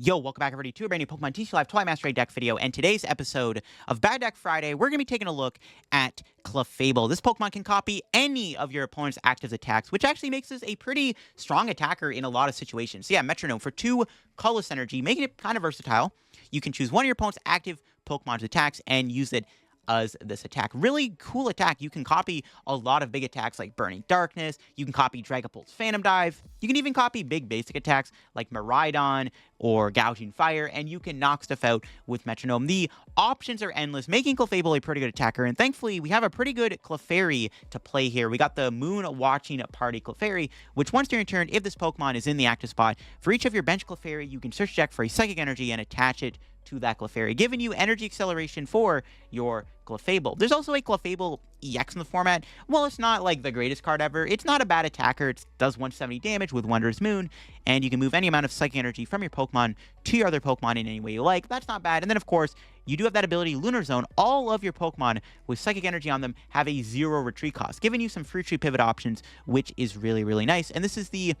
Yo, welcome back everybody to a brand new Pokemon TCG Live Twilight Master deck video, and today's episode of Bad Deck Friday, we're going to be taking a look at Clefable. This Pokemon can copy any of your opponent's active attacks, which actually makes this a pretty strong attacker in a lot of situations. So yeah, Metronome for 2 colorless energy, making it kind of versatile. You can choose one of your opponent's active Pokemon's attacks and use it as this attack. Really cool attack. You can copy a lot of big attacks like Burning Darkness. You can copy Dragapult's Phantom Dive. You can even copy big basic attacks like Miraidon or Gouging Fire, and you can knock stuff out with Metronome. The options are endless, making Clefable a pretty good attacker, and thankfully we have a pretty good Clefairy to play here. We got the Moon Watching Party Clefairy, which once during turn, if this Pokemon is in the active spot, for each of your bench Clefairy, you can search deck for a Psychic Energy and attach it to that Clefairy, giving you energy acceleration for your Clefable. There's also a Clefable EX in the format. Well, it's not like the greatest card ever. It's not a bad attacker. It does 170 damage with Wondrous Moon, and you can move any amount of Psychic Energy from your Pokemon to your other Pokemon in any way you like. That's not bad. And then, of course, you do have that ability, Lunar Zone. All of your Pokemon with Psychic Energy on them have a 0 retreat cost, giving you some free retreat pivot options, which is really, really nice. And this is the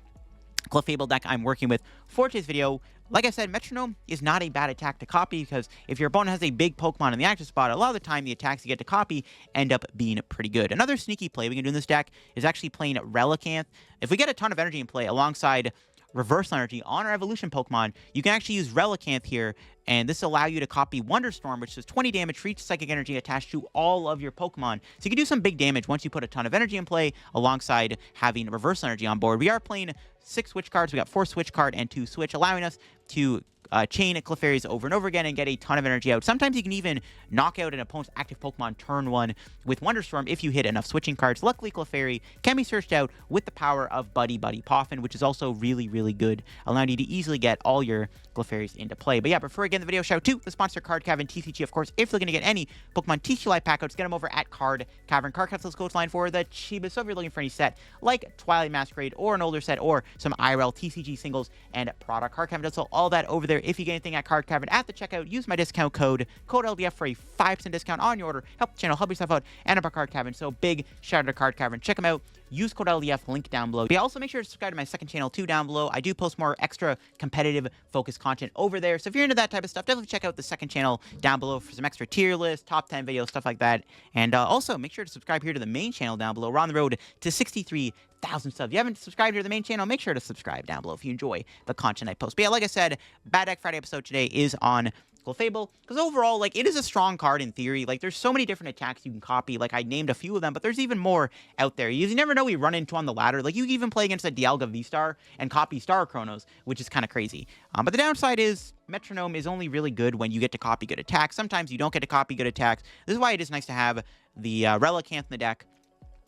Clefable deck I'm working with for today's video. Like I said, Metronome is not a bad attack to copy because if your opponent has a big Pokemon in the active spot, a lot of the time the attacks you get to copy end up being pretty good. Another sneaky play we can do in this deck is actually playing Relicanth. If we get a ton of energy in play alongside Reversal Energy on our Evolution Pokemon, you can actually use Relicanth here, and this will allow you to copy Wonderstorm, which does 20 damage for each Psychic Energy attached to all of your Pokemon. So you can do some big damage once you put a ton of energy in play alongside having Reversal Energy on board. We are playing 6 Switch cards. We got 4 Switch card and 2 Switch, allowing us to chain Clefairies over and over again and get a ton of energy out. Sometimes you can even knock out an opponent's active Pokemon turn 1 with Wonderstorm if you hit enough switching cards. Luckily, Clefairy can be searched out with the power of Buddy-Buddy Poffin, which is also really, really good, allowing you to easily get all your Clefairies into play. But yeah, before we get in the video, shout out to the sponsor, Card Cavern TCG. Of course, if you're looking to get any Pokemon TCG Live pack outs, get them over at Card Cavern. Card Caveron's coach line for the cheapest. So if you're looking for any set like Twilight Masquerade or an older set or some IRL TCG singles and product, Card Cavern does sell all that over there. If you get anything at Card Cavern at the checkout, use my discount code LDF for a 5% discount on your order. Help the channel, help yourself out, and up our Card Cavern. So big shout out to Card Cavern. Check them out. Use code LDF, link down below. But also make sure to subscribe to my second channel too down below. I do post more extra competitive focused content over there. So if you're into that type of stuff, definitely check out the second channel down below for some extra tier lists, top 10 videos, stuff like that. And also make sure to subscribe here to the main channel down below. We're on the road to 63,000 subs. If you haven't subscribed to the main channel, make sure to subscribe down below if you enjoy the content I post. But yeah, like I said, Bad Deck Friday episode today is on Clefable, because overall, like, it is a strong card in theory. Like, there's so many different attacks you can copy. Like, I named a few of them, but there's even more out there. You never know we run into on the ladder. Like, you can even play against a Dialga V-Star and copy Star Chronos, which is kind of crazy. But the downside is Metronome is only really good when you get to copy good attacks. Sometimes you don't get to copy good attacks. This is why it is nice to have the Relicanth in the deck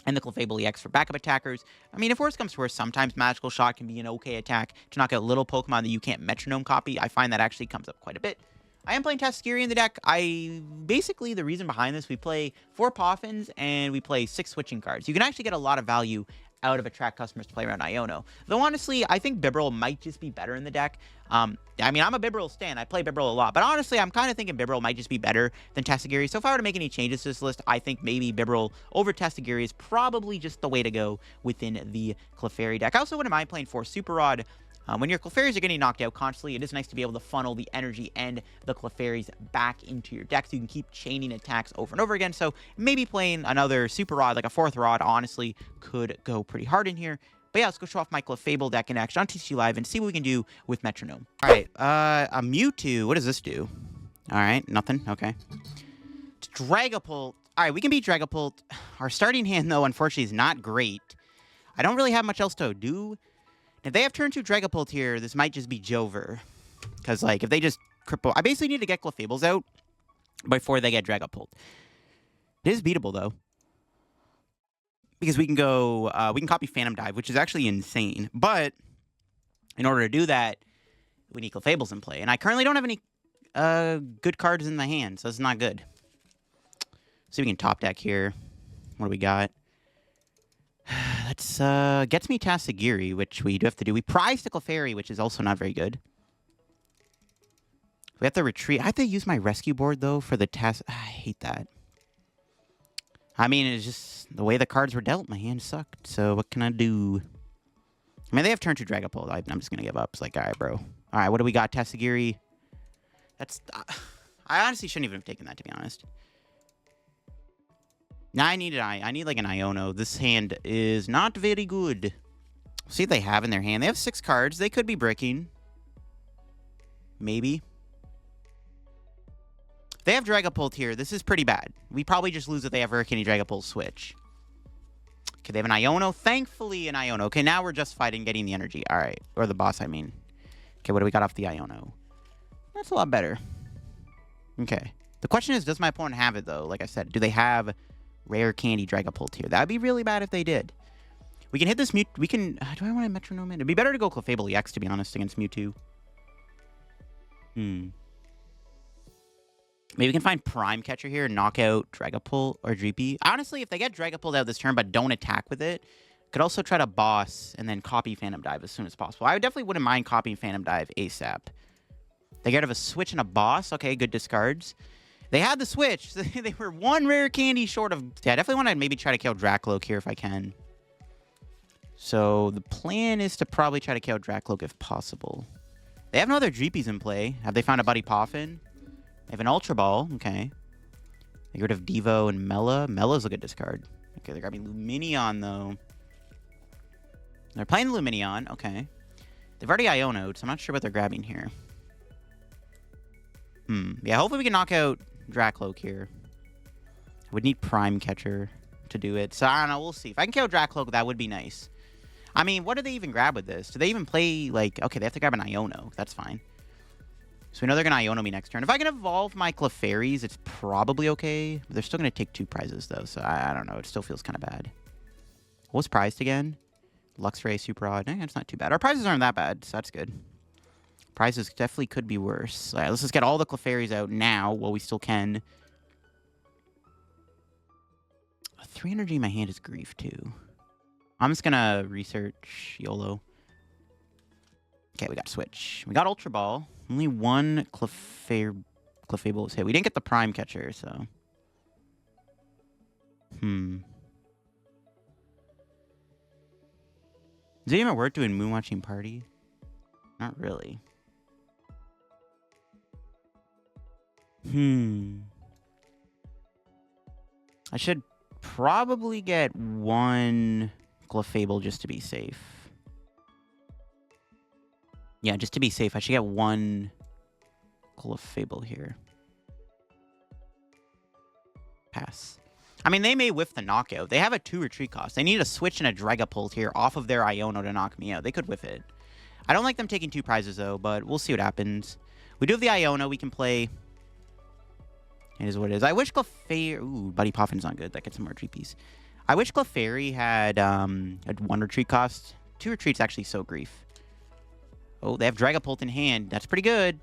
and the Clefable EX for backup attackers. I mean, if worse comes to worse, sometimes Magical Shot can be an okay attack to knock out little Pokemon that you can't Metronome copy. I find that actually comes up quite a bit. I am playing Tatsugiri in the deck. Basically, the reason behind this, we play 4 Poffins and we play 6 switching cards. You can actually get a lot of value out of attract customers to play around Iono. Though honestly, I think Bibarel might just be better in the deck. I mean, I'm a Bibarel stan. I play Bibarel a lot. But honestly, I'm kind of thinking Bibarel might just be better than Tatsugiri. So if I were to make any changes to this list, I think maybe Bibarel over Tatsugiri is probably just the way to go within the Clefairy deck. I also wouldn't mind playing 4 Super Rod. When your Clefairies are getting knocked out constantly, it is nice to be able to funnel the energy and the Clefairies back into your deck so you can keep chaining attacks over and over again. So maybe playing another Super Rod, like a 4th Rod, honestly, could go pretty hard in here. But yeah, let's go show off my Clefable deck in action on TCG Live and see what we can do with Metronome. All right, a Mewtwo. What does this do? All right, nothing. Okay. It's Dragapult. All right, we can beat Dragapult. Our starting hand, though, unfortunately, is not great. I don't really have much else to do. If they have turn 2 Dragapult here, this might just be Jover. Because, like, if they just cripple... I basically need to get Clefables out before they get Dragapult. It is beatable, though. Because we can go... we can copy Phantom Dive, which is actually insane. But, in order to do that, we need Clefables in play. And I currently don't have any good cards in the hand, so it's not good. So we can top deck here. What do we got? That's, gets me Tatsugiri, which we do have to do. We prize the Clefairy, which is also not very good. We have to retreat. I have to use my rescue board, though, for the I hate that. I mean, it's just the way the cards were dealt. My hand sucked, so what can I do? I mean, they have turn 2 Dragapult. I'm just going to give up. It's like, all right, bro. All right, what do we got? Tatsugiri. That's... I honestly shouldn't even have taken that, to be honest. Now I need like an Iono. This hand is not very good. See what they have in their hand. They have 6 cards. They could be bricking. Maybe. They have Dragapult here. This is pretty bad. We probably just lose if they have Hurricane Dragapult switch. Okay, they have an Iono. Thankfully, an Iono. Okay, now we're justified in getting the energy. All right. Or the boss, I mean. Okay, what do we got off the Iono? That's a lot better. Okay. The question is, does my opponent have it, though? Like I said, do they have Rare Candy Dragapult here? That would be really bad if they did. We can hit this Mewtwo. We can... do I want a Metronome in? It'd be better to go Clefable EX, to be honest, against Mewtwo. Maybe we can find Prime Catcher here and knock out Dragapult or Dreepy. Honestly, if they get Dragapult out this turn but don't attack with it, could also try to boss and then copy Phantom Dive as soon as possible. I definitely wouldn't mind copying Phantom Dive ASAP. They get rid of a switch and a boss. Okay, good discards. They had the switch. They were 1 rare candy short of... Yeah, I definitely want to maybe try to kill Dracloak here if I can. So the plan is to probably try to kill Dracloak if possible. They have no other Dreepies in play. Have they found a Buddy Poffin? They have an Ultra Ball. Okay. They get rid of Devo and Mela. Mela's a good discard. Okay, they're grabbing Lumineon, though. They're playing the Lumineon. Okay. They've already Iono'd, so I'm not sure what they're grabbing here. Yeah, hopefully we can knock out Dracloak here. I would need Prime Catcher to do it. So, I don't know. We'll see. If I can kill Dracloak, that would be nice. I mean, what do they even grab with this? Do they even play, like... Okay, they have to grab an Iono. That's fine. So we know they're going to Iono me next turn. If I can evolve my Clefairies, it's probably okay. But they're still going to take 2 prizes, though. So, I don't know. It still feels kind of bad. What was prized again? Luxray, Super Odd. It's not too bad. Our prizes aren't that bad, so that's good. Prizes definitely could be worse. All right, let's just get all the Clefairies out now while we still can. 3 energy in my hand is grief, too. I'm just going to research YOLO. Okay, we got Switch. We got Ultra Ball. Only 1 Clefable was hit. We didn't get the Prime Catcher, so... Is it even worth doing Moonwatching Party? Not really. I should probably get 1 Clefable just to be safe. Yeah, just to be safe, I should get 1 Clefable here. Pass. I mean, they may whiff the knockout. They have a 2 retreat cost. They need a Switch and a Dragapult here off of their Iono to knock me out. They could whiff it. I don't like them taking 2 prizes, though, but we'll see what happens. We do have the Iono. We can play... It is what it is. I wish Clefairy... Ooh, Buddy Poffin's not good. That gets some more retreat. I wish Clefairy had 1 retreat cost. 2 retreats actually so grief. Oh, they have Dragapult in hand. That's pretty good.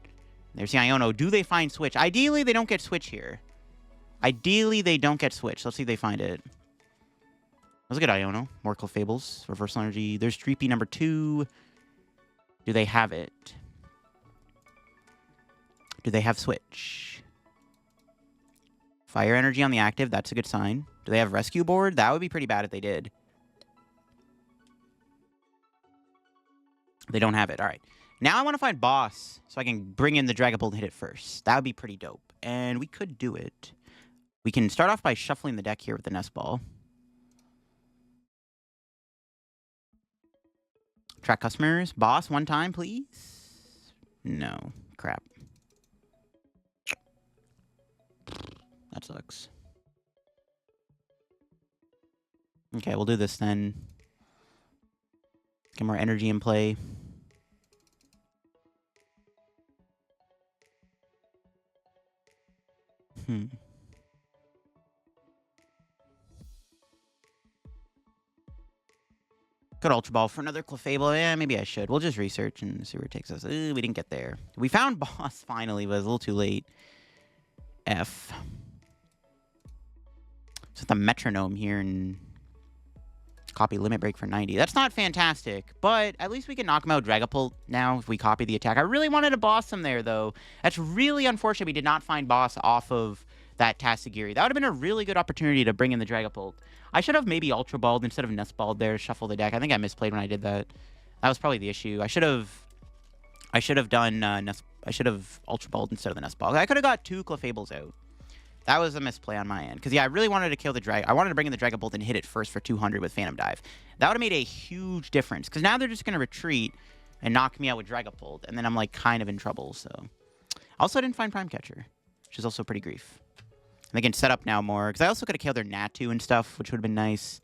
There's the Iono. Do they find Switch? Ideally, they don't get Switch here. Ideally, they don't get Switch. Let's see if they find it. Let's get Iono. More Clefables. Reversal Energy. There's Dreepy number 2. Do they have it? Do they have Switch? Fire Energy on the active. That's a good sign. Do they have Rescue Board? That would be pretty bad if they did. They don't have it. All right. Now I want to find Boss so I can bring in the Dragapult and hit it first. That would be pretty dope. And we could do it. We can start off by shuffling the deck here with the Nest Ball. Track customers. Boss, 1 time, please. No. Crap. That sucks. Okay, we'll do this then. Get more energy in play. Good Ultra Ball for another Clefable. Yeah, maybe I should. We'll just research and see where it takes us. We didn't get there. We found Boss finally, but it was a little too late. F. Set the Metronome here and copy Limit Break for 90. That's not fantastic, but at least we can knock him out Dragapult now if we copy the attack. I really wanted to boss him there, though. That's really unfortunate we did not find Boss off of that Tatsugiri. That would have been a really good opportunity to bring in the Dragapult. I should have maybe Ultra Balled instead of Nest Balled there to shuffle the deck. I think I misplayed when I did that. That was probably the issue. I should have I should have done I should have Ultra Balled instead of the Nest Ball. I could have got 2 Clefables out. That was a misplay on my end. Because, yeah, I really wanted to kill the Dragon. I wanted to bring in the Dragon Bolt and hit it first for 200 with Phantom Dive. That would have made a huge difference. Because now they're just going to retreat and knock me out with Dragon Bolt. And then I'm, like, kind of in trouble, so. Also, I didn't find Prime Catcher, which is also pretty grief. And they can set up now more. Because I also could have killed their Natu and stuff, which would have been nice.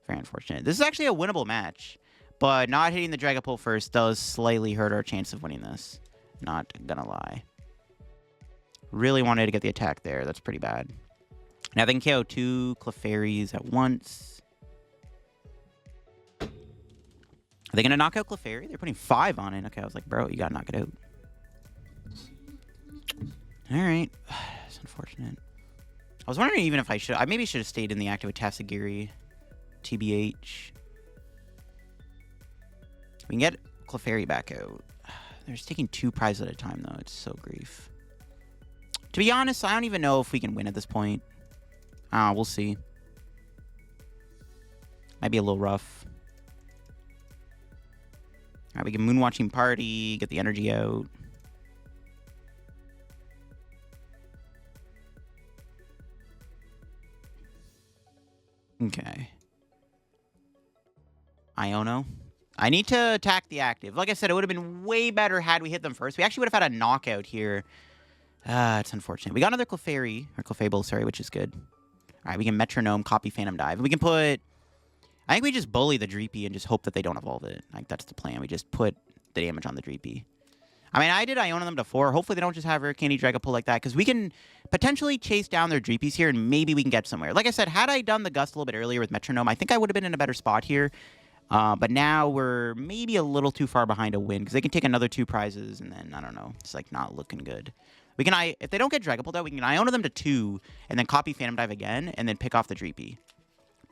Very unfortunate. This is actually a winnable match. But not hitting the Dragon Bolt first does slightly hurt our chance of winning this. Not gonna lie. Really wanted to get the attack there. That's pretty bad. Now they can KO 2 Clefairies at once. Are they going to knock out Clefairy? They're putting 5 on it. Okay, I was like, bro, you got to knock it out. All right. It's unfortunate. I was wondering even if I should... I maybe should have stayed in the active with Tatsugiri. TBH. We can get Clefairy back out. They're just taking 2 prizes at a time, though. It's so grief. To be honest, I don't even know if we can win at this point. We'll see. Might be a little rough. Alright, we can Moonwatching Party, get the energy out. Okay. Iono. I need to attack the active. Like I said, it would have been way better had we hit them first. We actually would have had a knockout here. It's unfortunate. We got another Clefairy, or Clefable, sorry, which is good. Alright, we can Metronome, copy Phantom Dive. We can put... I think we just bully the Dreepy and just hope that they don't evolve it. Like, that's the plan. We just put the damage on the Dreepy. I mean, I did Iono them to 4. Hopefully they don't just have Rare Candy Dragapult like that, because we can potentially chase down their Dreepies here, and maybe we can get somewhere. Like I said, had I done the Gust a little bit earlier with Metronome, I think I would have been in a better spot here. But now we're maybe a little too far behind a win, because they can take another 2 prizes, and then, I don't know, it's, like, not looking good. We can, if they don't get Dragapult out, we can Iono them to 2, and then copy Phantom Dive again, and then pick off the Dreepy.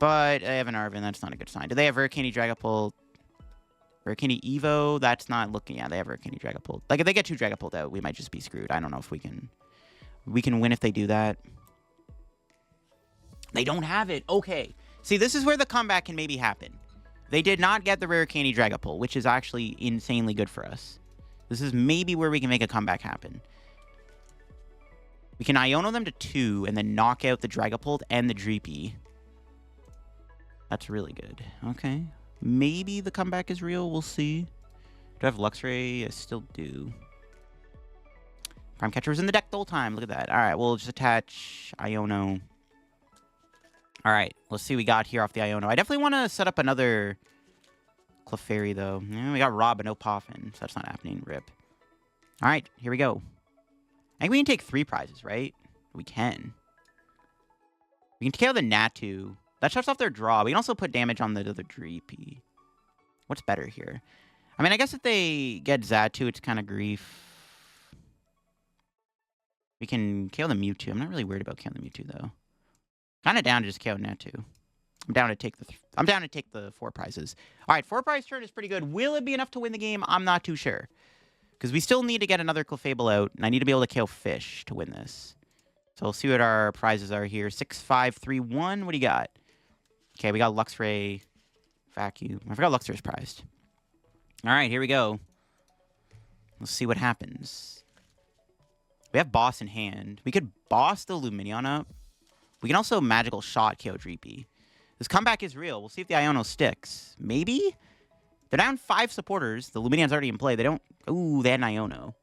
But they have an Arvin, that's not a good sign. Do they have Rare Candy Dragapult? Rare Candy Evo? That's not looking... Yeah, they have Rare Candy Dragapult. Like, if they get 2 Dragapult out, we might just be screwed. I don't know if we can... We can win if they do that. They don't have it. Okay. See, this is where the comeback can maybe happen. They did not get the Rare Candy Dragapult, which is actually insanely good for us. This is maybe where we can make a comeback happen. We can Iono them to 2 and then knock out the Dragapult and the Dreepy. That's really good. Okay. Maybe the comeback is real. We'll see. Do I have Luxray? I still do. Prime Catcher was in the deck the whole time. Look at that. All right. We'll just attach Iono. All right. Let's see what we got here off the Iono. I definitely want to set up another Clefairy, though. Yeah, we got Rob, but no Poffin, so that's not happening. Rip. All right. Here we go. I think we can take 3 prizes, right? We can. We can KO the Natu. That shuts off their draw. We can also put damage on the other Dreepy. What's better here? I mean, I guess if they get Xatu, it's kind of grief. We can KO the Mewtwo. I'm not really worried about KO the Mewtwo, though. Kind of down to just KO Natu. I'm down to take the 4 prizes. All right, 4 prize turn is pretty good. Will it be enough to win the game? I'm not too sure. Because we still need to get another Clefable out, and I need to be able to KO Fish to win this. So we'll see what our prizes are here. 6, 5, 3, 1. What do you got? Okay, we got Luxray Vacuum. I forgot Luxray's prized. All right, here we go. Let's see what happens. We have Boss in hand. We could Boss the Lumineon up. We can also Magical Shot KO Dreepy. This comeback is real. We'll see if the Iono sticks. Maybe? They're down 5 supporters. The Lumineon's already in play. They don't... Ooh, they had an Iono.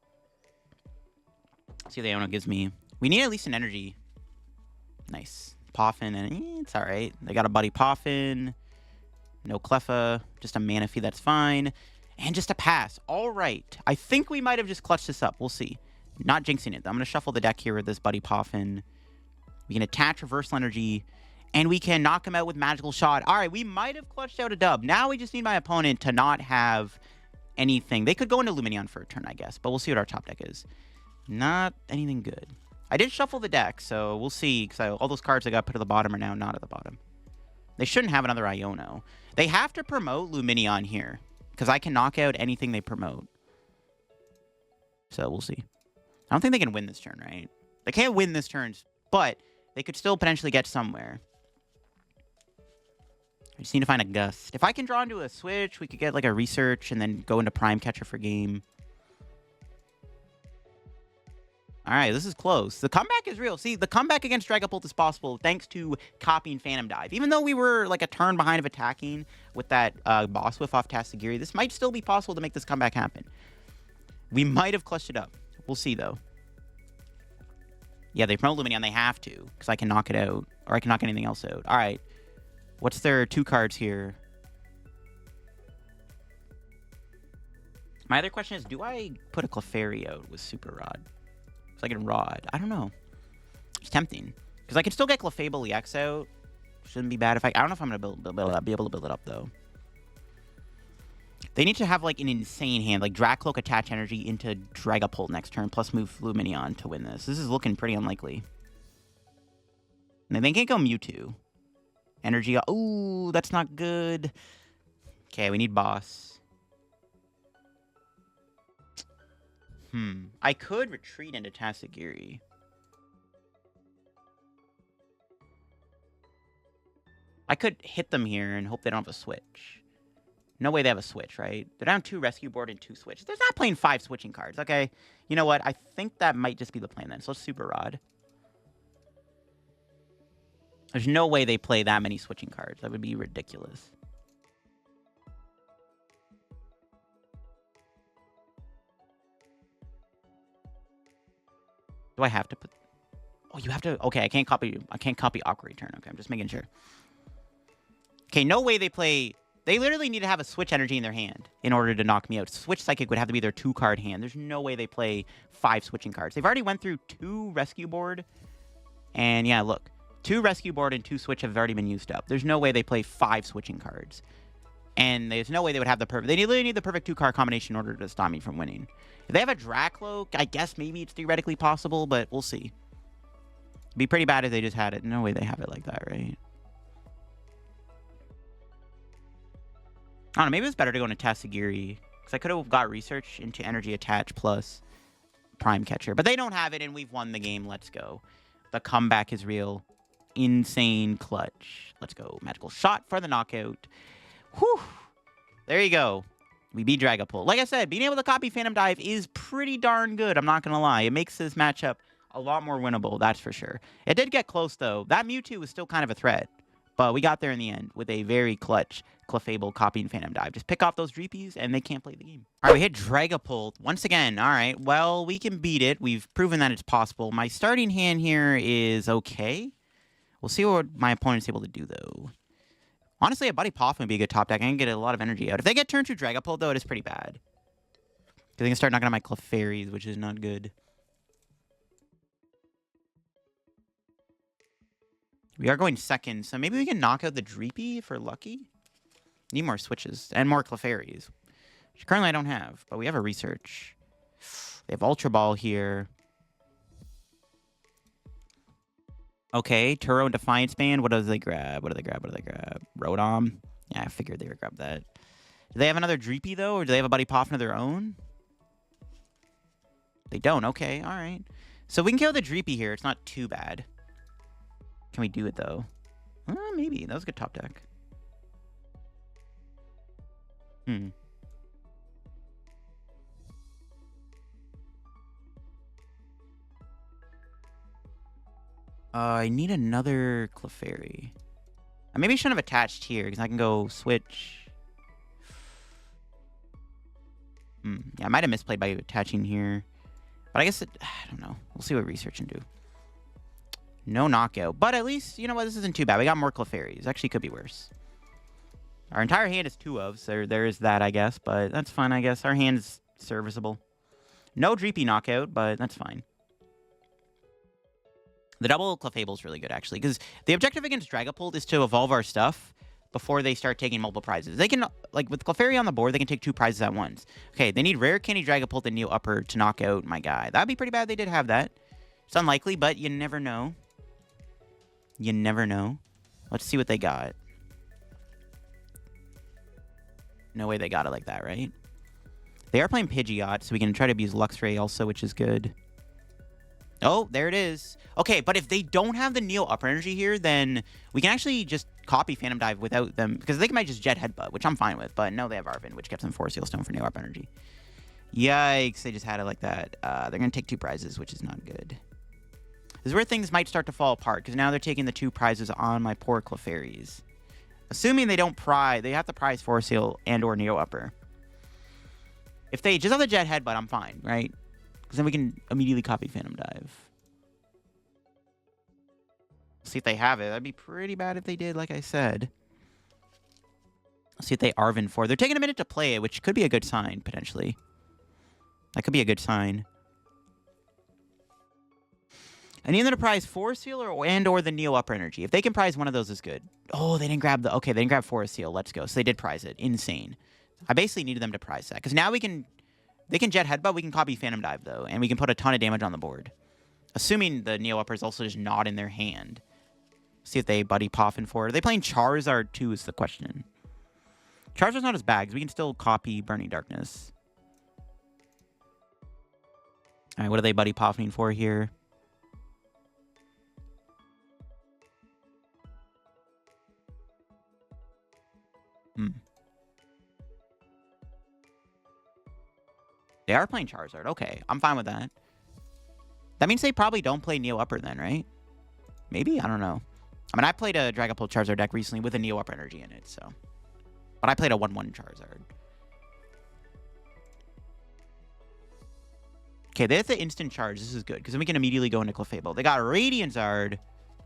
Let's see what the Iono gives me. We need at least an energy. Nice. Poffin, and it's alright. They got a Buddy Poffin. No Cleffa. Just a Manaphy, that's fine. And just a pass. Alright. I think we might have just clutched this up. We'll see. Not jinxing it. I'm going to shuffle the deck here with this Buddy Poffin. We can attach Reversal Energy. And we can knock him out with Magical Shot. Alright, we might have clutched out a dub. Now we just need my opponent to not have anything. They could go into Lumineon for a turn, I guess. But we'll see what our top deck is. Not anything good. I did shuffle the deck, so we'll see. Because all those cards I got put at the bottom are now not at the bottom. They shouldn't have another Iono. They have to promote Lumineon here. Because I can knock out anything they promote. So we'll see. I don't think they can win this turn, right? They can't win this turn, but they could still potentially get somewhere. I just need to find a Gust. If I can draw into a Switch, we could get like a Research and then go into Prime Catcher for game. All right, this is close. The comeback is real. See, the comeback against Dragapult is possible thanks to copying Phantom Dive. Even though we were like a turn behind of attacking with that Boss Whiff off Tatsugiri, this might still be possible to make this comeback happen. We might have clutched it up. We'll see, though. Yeah, they promote Lumineon. They have to, because I can knock it out. Or I can knock anything else out. All right. What's their 2 cards here? My other question is, do I put a Clefairy out with Super Rod? So I can Rod. I don't know. It's tempting. Because I can still get Clefable EX out. Shouldn't be bad if I don't know if I'm going to be able to build it up, though. They need to have, like, an insane hand. Like, Dracloak attach energy into Dragapult next turn, plus move Lumineon to win this. This is looking pretty unlikely. And they can't go Mewtwo. Energy. Ooh, that's not good. Okay, we need Boss. I could retreat into Tatsugiri. I could hit them here and hope they don't have a switch. No way they have a switch, right? They're down 2 Rescue Board and 2 Switch. They're not playing 5 switching cards, okay? You know what? I think that might just be the plan then. So let's Super Rod. There's no way they play that many switching cards. That would be ridiculous. Do I have to put... Oh, you have to... Okay, I can't copy Aqua Return. Okay, I'm just making sure. Okay, no way they play... They literally need to have a Switch energy in their hand in order to knock me out. Switch Psychic would have to be their 2-card hand. There's no way they play 5 switching cards. They've already went through 2 Rescue Board. And yeah, look. 2 Rescue Board and 2 Switch have already been used up. There's no way they play 5 switching cards. And there's no way they would have the perfect... They literally need the perfect 2-card combination in order to stop me from winning. If they have a Dracloak, I guess maybe it's theoretically possible, but we'll see. It'd be pretty bad if they just had it. No way they have it like that, right? I don't know, maybe it's better to go into Tatsugiri. Because I could have got research into Energy Attach plus Prime Catcher. But they don't have it, and we've won the game. Let's go. The comeback is real. Insane clutch. Let's go. Magical Shot for the knockout. Whew. There you go. We beat Dragapult. Like I said, being able to copy Phantom Dive is pretty darn good. I'm not going to lie. It makes this matchup a lot more winnable, that's for sure. It did get close, though. That Mewtwo was still kind of a threat. But we got there in the end with a very clutch Clefable copying Phantom Dive. Just pick off those Dreepies, and they can't play the game. All right, we hit Dragapult once again. All right, well, we can beat it. We've proven that it's possible. My starting hand here is okay. We'll see what my opponent's able to do, though. Honestly, a Buddy Poffin would be a good top deck. I can get a lot of energy out. If they get turn 2 Dragapult, though, it is pretty bad. Because they can start knocking out my Clefairies, which is not good. We are going second, so maybe we can knock out the Dreepy if we're lucky. Need more switches and more Clefairies, which currently I don't have, but we have a research. They have Ultra Ball here. Okay, Turo and Defiance Band. What do they grab? What do they grab? What do they grab? Rotom. Yeah, I figured they would grab that. Do they have another Dreepy, though, or do they have a Buddy Poffin of their own? They don't. Okay, all right. So we can kill the Dreepy here. It's not too bad. Can we do it, though? Maybe. That was a good top deck. I need another Clefairy. Maybe I shouldn't have attached here, because I can go switch. Yeah, I might have misplayed by attaching here. But I guess I don't know. We'll see what research can do. No knockout. But at least, you know what? This isn't too bad. We got more Clefairies. Actually, could be worse. Our entire hand is 2 of, so there is that, I guess. But that's fine, I guess. Our hand is serviceable. No Dreepy knockout, but that's fine. The double Clefable is really good, actually. Because the objective against Dragapult is to evolve our stuff before they start taking multiple prizes. They can, like, with Clefairy on the board, they can take 2 prizes at once. Okay, they need Rare Candy Dragapult and Neo Upper to knock out my guy. That would be pretty bad. They did have that. It's unlikely, but you never know. You never know. Let's see what they got. No way they got it like that, right? They are playing Pidgeot, so we can try to abuse Luxray also, which is good. Oh, there it is. Okay, but if they don't have the Neo Upper Energy here, then we can actually just copy Phantom Dive without them, because they might just Jet Headbutt, which I'm fine with. But no, they have Arvin, which gets them 4 Seal Stone for Neo Upper Energy. Yikes, they just had it like that. They're going to take 2 prizes, which is not good. This is where things might start to fall apart, because now they're taking the 2 prizes on my poor Clefairies. Assuming they don't prize, they have to prize Force Seal and or Neo Upper. If they just have the Jet Headbutt, I'm fine, right? Because then we can immediately copy Phantom Dive. See if they have it. That'd be pretty bad if they did, like I said. Let's see if they Arven for. They're taking a minute to play it, which could be a good sign, potentially. That could be a good sign. I need them to prize Force Seal or the Neo Upper Energy. If they can prize one of those, is good. Oh, they didn't grab the... Okay, they didn't grab Force Seal. Let's go. So they did prize it. Insane. I basically needed them to prize that. Because now we can... They can Jet Headbutt. We can copy Phantom Dive, though. And we can put a ton of damage on the board. Assuming the Neo Upper is also just not in their hand. See if they Buddy Poffin for. Are they playing Charizard, too, is the question. Charizard's not as bad, because we can still copy Burning Darkness. Alright, what are they Buddy Poffining for here? They are playing Charizard. Okay, I'm fine with that. That means they probably don't play Neo Upper then, right? Maybe? I don't know. I mean, I played a Dragapult Charizard deck recently with a Neo Upper energy in it, so... But I played a 1-1 Charizard. Okay, they have the instant charge. This is good, because then we can immediately go into Clefable. They got Radiant Zard.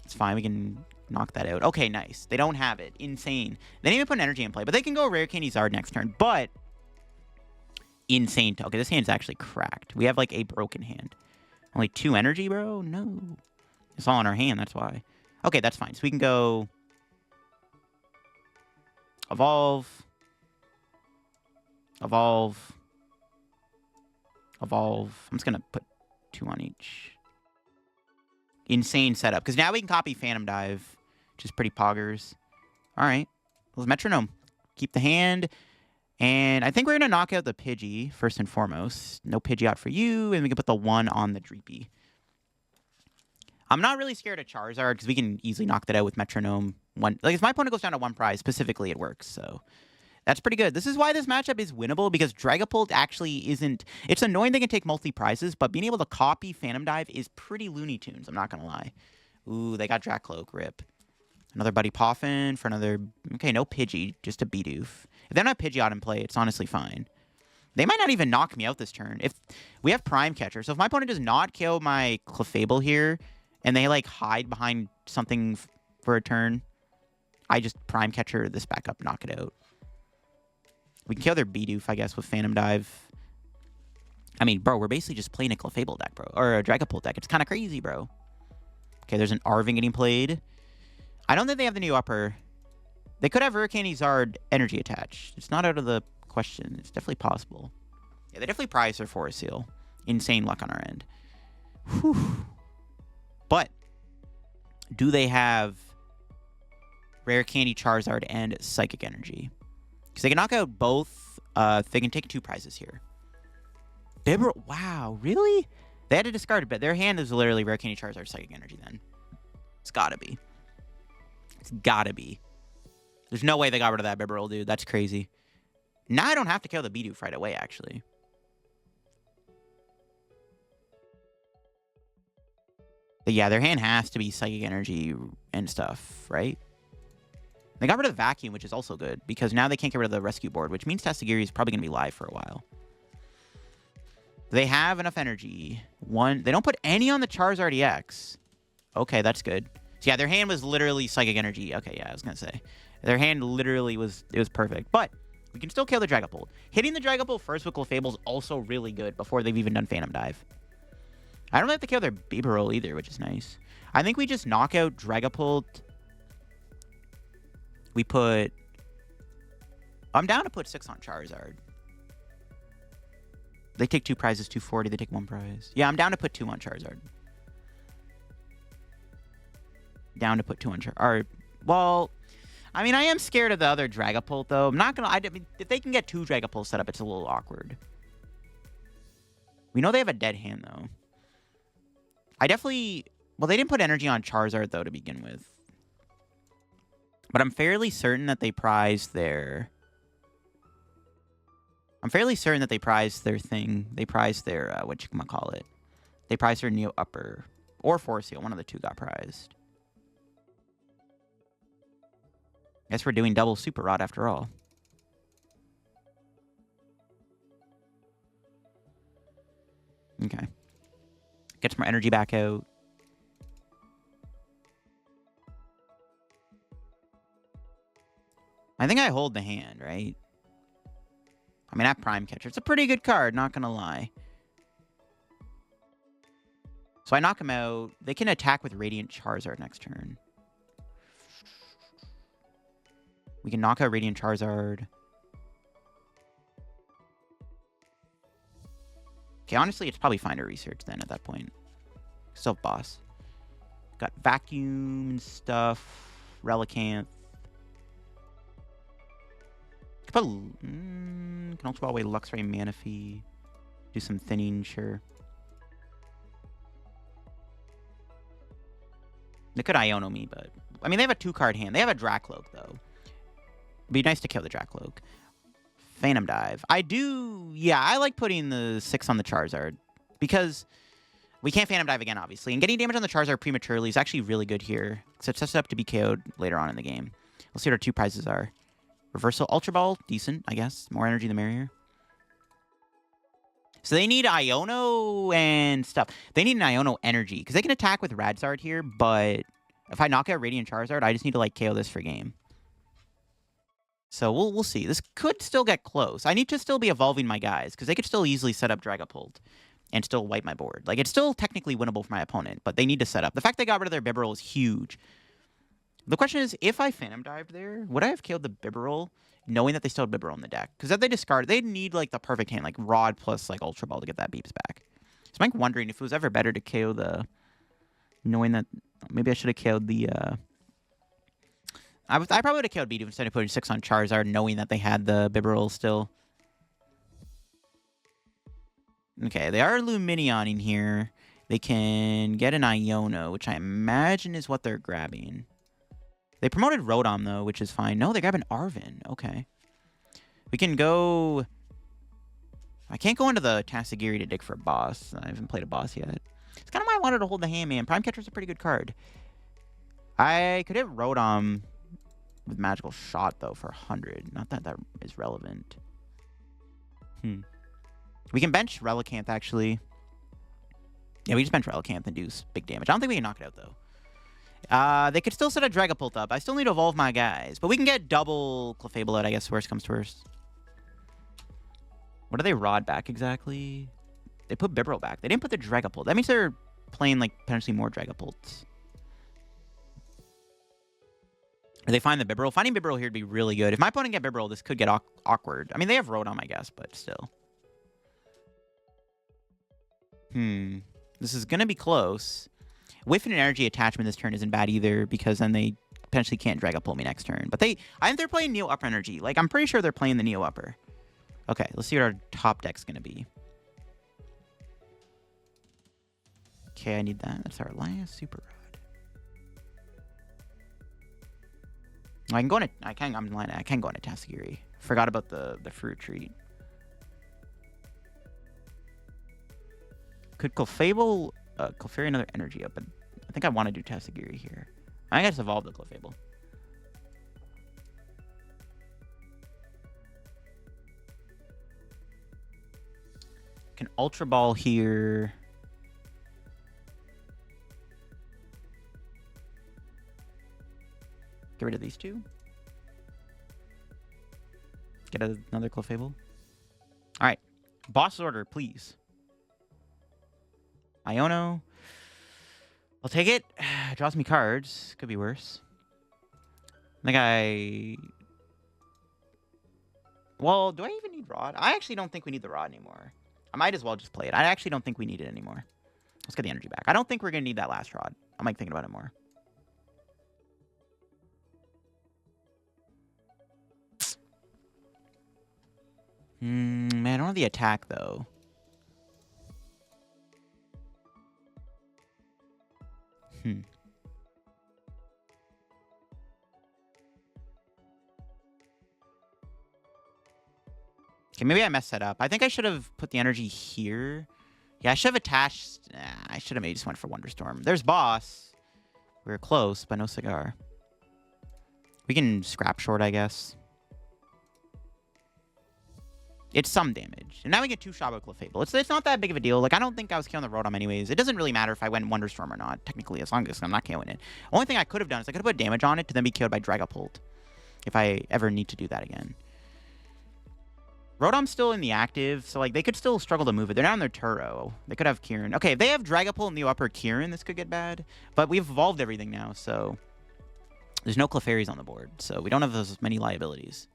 It's fine. We can knock that out. Okay, nice. They don't have it. Insane. They didn't even put energy in play, but they can go Rare Candy Zard next turn. But insane. Okay, this hand's actually cracked. We have, like, a broken hand. Only 2 energy, bro? No. It's all in our hand, that's why. Okay, that's fine. So we can go... Evolve. Evolve. Evolve. I'm just going to put 2 on each. Insane setup. Because now we can copy Phantom Dive, which is pretty poggers. All right. Let's Metronome. Keep the hand. And I think we're going to knock out the Pidgey, first and foremost. No Pidgey out for you. And we can put the 1 on the Dreepy. I'm not really scared of Charizard, because we can easily knock that out with Metronome. Like, if my opponent goes down to 1 prize, specifically, it works. So that's pretty good. This is why this matchup is winnable, because Dragapult actually isn't... It's annoying they can take multi-prizes, but being able to copy Phantom Dive is pretty Looney Tunes, I'm not going to lie. Ooh, they got Dracloak. Rip. Another Buddy Poffin for another... Okay, no Pidgey, just a Bidoof. If they're not Pidgeot in play, it's honestly fine. They might not even knock me out this turn. If we have Prime Catcher, so if my opponent does not kill my Clefable here, and they, like, hide behind something for a turn, I just Prime Catcher this back up, knock it out. We can kill their Bidoof, I guess, with Phantom Dive. I mean, bro, we're basically just playing a Clefable deck, bro. Or a Dragapult deck. It's kind of crazy, bro. Okay, there's an Arvin getting played. I don't think they have the Neo Upper. They could have Hurricane Zard energy attached. It's not out of the question. It's definitely possible. Yeah, they definitely prize their Forest Seal. Insane luck on our end. Whew. But do they have Rare Candy Charizard and Psychic Energy? Because they can knock out both. They can take 2 prizes here. Bibber, wow, really? They had to discard it, but their hand is literally Rare Candy Charizard, Psychic Energy then. It's gotta be. It's gotta be. There's no way they got rid of that Bibberl, dude. That's crazy. Now I don't have to kill the Bidoof right away, actually. But yeah, their hand has to be Psychic Energy and stuff, right? They got rid of the Vacuum, which is also good, because now they can't get rid of the Rescue Board, which means Tatsugiri is probably going to be live for a while. They have enough energy. They don't put any on the Charizard EX. Okay, that's good. So yeah, their hand was literally Psychic Energy. Okay, yeah, I was going to say. Their hand literally was perfect. But we can still kill the Dragapult. Hitting the Dragapult first with Clefable is also really good before they've even done Phantom Dive. I don't have to kill their Bibberl either, which is nice. I think we just knock out Dragapult. We put... I'm down to put 6 on Charizard. They take 2 prizes, 240. They take 1 prize. Yeah, I'm down to put 2 on Charizard. Down to put 2 on Charizard. Well, I mean, I am scared of the other Dragapult, though. I'm not going to... I mean, if they can get 2 Dragapults set up, it's a little awkward. We know they have a dead hand, though. I definitely... Well, they didn't put energy on Charizard, though, to begin with. But I'm fairly certain that they prized their... I'm fairly certain that they prized their thing. They prized their, whatchamacallit. They prized their Neo Upper. Or Force Seal. One of the two got prized. Guess we're doing double Super Rod after all. Okay. Get some more energy back out. I think I hold the hand, right? I mean, that Prime Catcher. It's a pretty good card, not gonna lie. So I knock him out. They can attack with Radiant Charizard next turn. We can knock out Radiant Charizard. Okay, honestly, it's probably fine to research then at that point. Still boss. Got Vacuum and stuff. Relicanth. Can Ultra Ball away Luxray Manaphy. Do some thinning, sure. They could Iono me, but... I mean, they have a 2-card hand. They have a Dracloak, though. It'd be nice to kill the Dracloak. Phantom Dive. I do... Yeah, I like putting the 6 on the Charizard. Because we can't Phantom Dive again, obviously. And getting damage on the Charizard prematurely is actually really good here. So it sets it up to be KO'd later on in the game. Let's see what our 2 prizes are. Reversal Ultra Ball. Decent, I guess. More energy, the merrier. So they need Iono and stuff. They need an Iono energy. Because they can attack with Radzard here, but if I knock out Radiant Charizard, I just need to, like, KO this for game. So we'll see. This could still get close. I need to still be evolving my guys, because they could still easily set up Dragapult and still wipe my board. Like, it's still technically winnable for my opponent, but they need to set up. The fact they got rid of their Bibarel is huge. The question is, if I Phantom Dived there, would I have killed the Bibarel knowing that they still had Bibarel in the deck? Because if they discard, they'd need, like, the perfect hand, like Rod plus, like, Ultra Ball to get that Beeps back. So I'm, like, wondering if it was ever better to KO the... Knowing that... Maybe I should have KO'd the... I probably would have killed Beat instead of putting 6 on Charizard, knowing that they had the Bibarel still. Okay, they are Luminioning here. They can get an Iono, which I imagine is what they're grabbing. They promoted Rotom, though, which is fine. No, they grab an Arven. Okay. We can go... I can't go into the Tatsugiri to dig for a boss. I haven't played a boss yet. It's kind of why I wanted to hold the hand, man. Prime Catcher's a pretty good card. I could hit Rotom with Magical Shot, though, for 100. Not that that is relevant. We can bench Relicanth, actually. Yeah, we just bench Relicanth and do big damage. I don't think we can knock it out, though. They could still set a Dragapult up. I still need to evolve my guys. But we can get double Clefable out, I guess, worst comes to worst. What do they Rod back, exactly? They put Bibarel back. They didn't put the Dragapult. That means they're playing, like, potentially more Dragapults. Or they find the Bibarel. Finding Bibarel here would be really good. If my opponent get Bibarel, this could get awkward. I mean, they have Rotom, I guess, but still. This is going to be close. Whiff and an energy attachment this turn isn't bad either, because then they potentially can't Dragapult me next turn. But I think they're playing Neo Upper energy. Like, I'm pretty sure they're playing the Neo Upper. Okay, let's see what our top deck's going to be. Okay, I need that. That's our last Super Rod. I can go into... I can go into Tatsugiri. Forgot about the fruit treat. Could Clefable... Clefairy another energy up, but I think I want to do Tatsugiri here. I think I just evolve the Clefable. Can Ultra Ball here. Get rid of these two. Get another Clefable. Alright. Boss order, please. Iono. I'll take it. Draws me cards. Could be worse. I think Well, do I even need Rod? I actually don't think we need the Rod anymore. I might as well just play it. I actually don't think we need it anymore. Let's get the energy back. I don't think we're going to need that last Rod. I'm like thinking about it more. Man, I don't have the attack, though. Okay, maybe I messed that up. I think I should have put the energy here. Yeah, I should have attached... I should have maybe just went for Wonderstorm. There's Boss. We were close, but no Cigar. We can scrap short, I guess. It's some damage. And now we get 2 shot with Clefable. It's not that big of a deal. Like, I don't think I was killing the Rotom anyways. It doesn't really matter if I went Wonderstorm or not, technically, as long as I'm not killing it. Only thing I could have done is I could have put damage on it to then be killed by Dragapult. If I ever need to do that again. Rotom's still in the active, so, like, they could still struggle to move it. They're down their Turo. They could have Kieran. Okay, if they have Dragapult in the upper Kieran, this could get bad. But we've evolved everything now, so... There's no Clefairies on the board, so we don't have as many liabilities.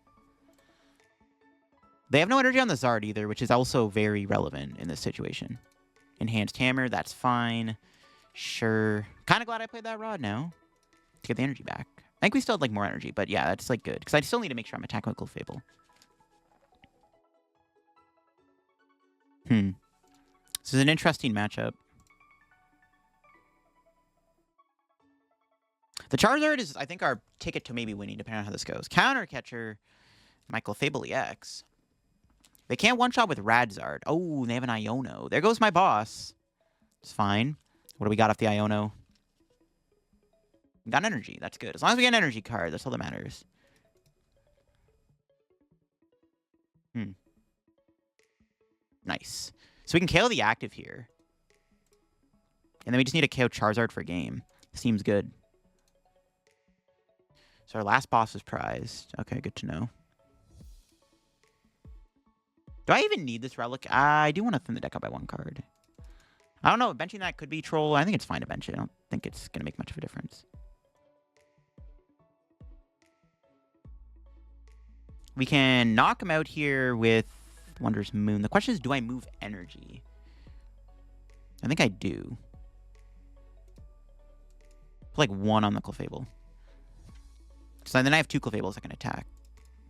They have no energy on the Zard either, which is also very relevant in this situation. Enhanced Hammer, that's fine. Sure. Kind of glad I played that Rod now. To get the energy back. I think we still have, like, more energy, but yeah, that's, like, good. Because I still need to make sure I'm attacking with Clefable. This is an interesting matchup. The Charizard is, I think, our ticket to maybe winning, depending on how this goes. Counter Catcher, my Clefable EX. They can't one-shot with Radzard. Oh, they have an Iono. There goes my boss. It's fine. What do we got off the Iono? We got energy. That's good. As long as we get an energy card, that's all that matters. Nice. So we can KO the active here. And then we just need to KO Charizard for game. Seems good. So our last boss is prized. Okay, good to know. Do I even need this relic? I do want to thin the deck up by 1 card. I don't know. Benching that could be troll. I think it's fine to bench it. I don't think it's going to make much of a difference. We can knock him out here with Wondrous Moon. The question is, do I move energy? I think I do. Put like 1 on the Clefable. So then I have 2 Clefables that can attack.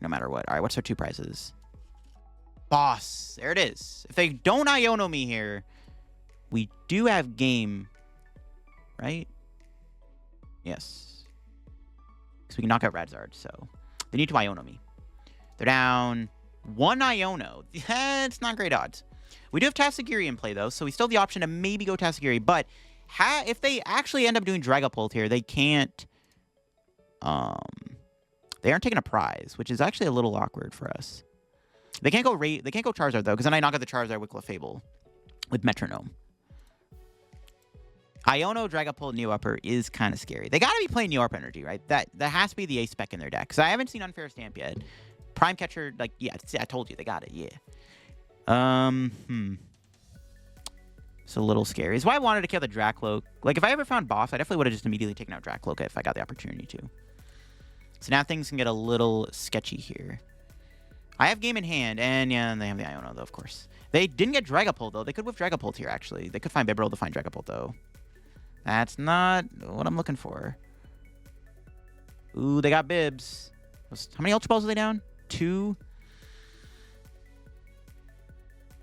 No matter what. Alright, what's our 2 prizes? Boss. There it is. If they don't Iono me here, we do have game. Right? Yes. Because we can knock out Radzard, so they need to Iono me. They're down 1 Iono. It's not great odds. We do have Tatsugiri in play, though, so we still have the option to maybe go Tatsugiri. But if they actually end up doing Dragapult here, they can't... They aren't taking a prize, which is actually a little awkward for us. They can't go Charizard, though, because then I knock out the Charizard with Clefable. With Metronome. Iono, Dragapult, Neo Upper is kind of scary. They got to be playing Neo Upper Energy, right? That has to be the ace spec in their deck. Because I haven't seen Unfair Stamp yet. Prime Catcher, like, yeah, I told you, they got it, yeah. It's a little scary. It's why I wanted to kill the Dracloak. Like, if I ever found boss, I definitely would have just immediately taken out Dracloak if I got the opportunity to. So now things can get a little sketchy here. I have game in hand, and yeah, they have the Iono, though, of course. They didn't get Dragapult, though. They could whip Dragapult here, actually. They could find Bibarel to find Dragapult, though. That's not what I'm looking for. Ooh, they got Bibs. How many Ultra Balls are they down? 2?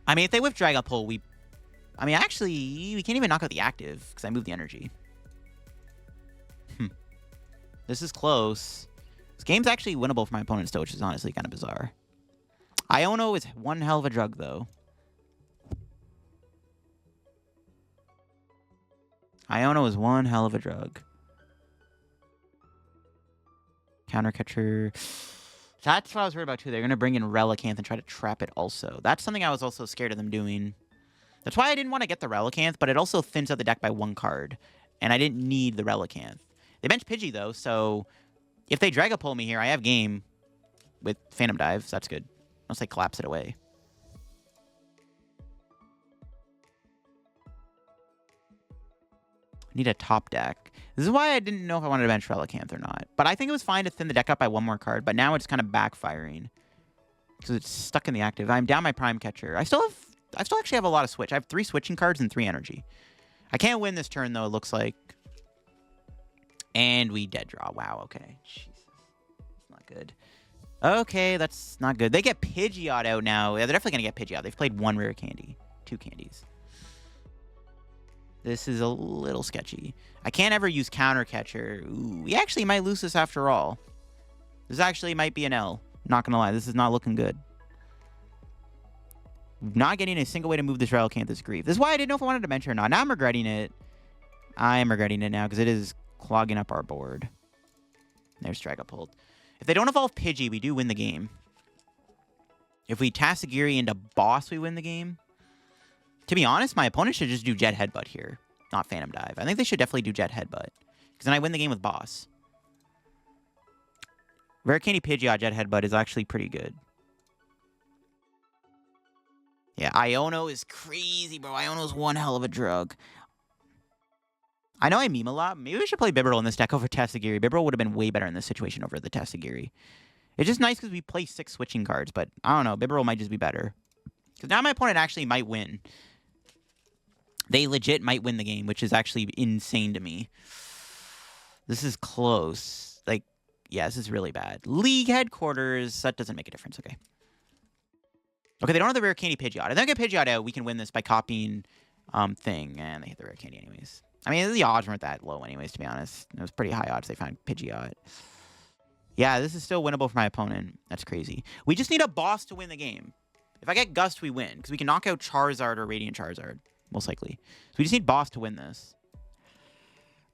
I mean, if they whip Dragapult, actually, we can't even knock out the active, because I moved the energy. This is close. This game's actually winnable for my opponent still, which is honestly kind of bizarre. Iono is one hell of a drug, though. Iono is one hell of a drug. Counter Catcher. That's what I was worried about, too. They're going to bring in Relicanth and try to trap it also. That's something I was also scared of them doing. That's why I didn't want to get the Relicanth, but it also thins out the deck by 1 card. And I didn't need the Relicanth. They bench Pidgey, though, so if they Dragapult me here, I have game with Phantom Dive, so that's good. Unless they collapse it away. I need a top deck. This is why I didn't know if I wanted to bench Relicanth or not. But I think it was fine to thin the deck up by 1 more card, but now it's kind of backfiring. Because it's stuck in the active. I'm down my Prime Catcher. I still actually have a lot of switch. I have 3 switching cards and 3 energy. I can't win this turn, though, it looks like. And we dead draw. Wow, okay. Jesus. That's not good. Okay, that's not good. They get Pidgeot out now. Yeah, they're definitely going to get Pidgeot. They've played 1 rare candy. 2 candies. This is a little sketchy. I can't ever use Counter Catcher. Ooh, we actually might lose this after all. This actually might be an L. Not going to lie. This is not looking good. Not getting a single way to move this Relicanth is grief. This is why I didn't know if I wanted to mention or not. Now I'm regretting it. I am regretting it now because it is clogging up our board. There's Dragapult. If they don't evolve Pidgey, we do win the game. If we Tatsugiri into Boss, we win the game. To be honest, my opponent should just do Jet Headbutt here, not Phantom Dive. I think they should definitely do Jet Headbutt, because then I win the game with Boss. Rare Candy Pidgeot Jet Headbutt is actually pretty good. Yeah, Iono is crazy, bro. Iono's one hell of a drug. I know I meme a lot. Maybe we should play Bibarel in this deck over Tatsugiri. Bibarel would have been way better in this situation over the Tatsugiri. It's just nice because we play 6 switching cards, but I don't know. Bibarel might just be better. Because now my opponent actually might win. They legit might win the game, which is actually insane to me. This is close. Like, yeah, this is really bad. League headquarters, that doesn't make a difference. Okay. Okay, they don't have the Rare Candy Pidgeot. If they don't get Pidgeot out, we can win this by copying thing. And they hit the Rare Candy anyways. I mean, the odds weren't that low anyways, to be honest. It was pretty high odds they found Pidgeot. Yeah, this is still winnable for my opponent. That's crazy. We just need a boss to win the game. If I get Gust, we win. Because we can knock out Charizard or Radiant Charizard, most likely. So we just need boss to win this.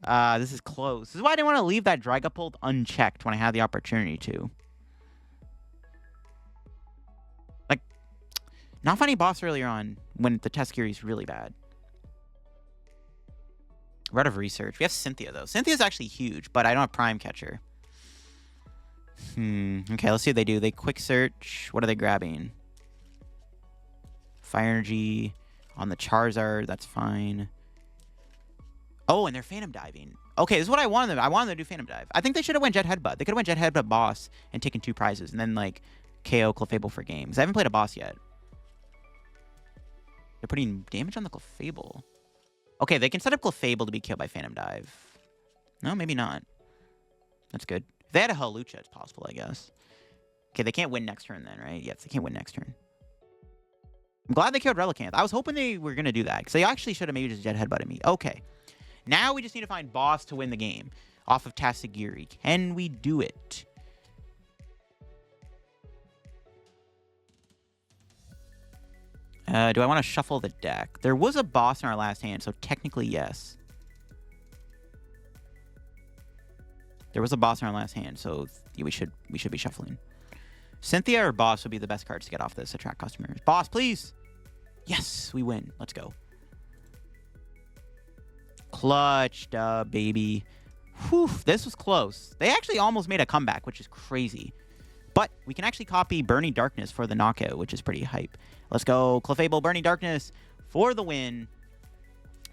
This is close. This is why I didn't want to leave that Dragapult unchecked when I had the opportunity to. Like, not finding boss earlier on when the Tatsugiri is really bad. We're out of research. We have Cynthia, though. Cynthia's actually huge, but I don't have Prime Catcher. Okay, let's see what they do. They quick search. What are they grabbing? Fire Energy on the Charizard. That's fine. Oh, and they're Phantom Diving. Okay, this is what I wanted them. I wanted them to do Phantom Dive. I think they should have went Jet Headbutt. They could have went Jet Headbutt Boss and taken 2 prizes. And then, like, KO Clefable for games. I haven't played a boss yet. They're putting damage on the Clefable. Okay, they can set up Clefable to be killed by Phantom Dive. No, maybe not. That's good. If they had a Hawlucha, it's possible, I guess. Okay, they can't win next turn then, right? Yes, they can't win next turn. I'm glad they killed Relicanth. I was hoping they were going to do that, because they actually should have maybe just Jet Headbutted me. Okay. Now we just need to find boss to win the game off of Tatsugiri. Can we do it? Do I want to shuffle the deck? There was a boss in our last hand, so technically yes. There was a boss in our last hand, so yeah, we should be shuffling. Cynthia or boss would be the best cards to get off this. Attract customers. Boss, please. Yes, we win. Let's go. Clutch, baby. Whew, this was close. They actually almost made a comeback, which is crazy. But we can actually copy Burning Darkness for the knockout, which is pretty hype. Let's go. Clefable Burning Darkness for the win.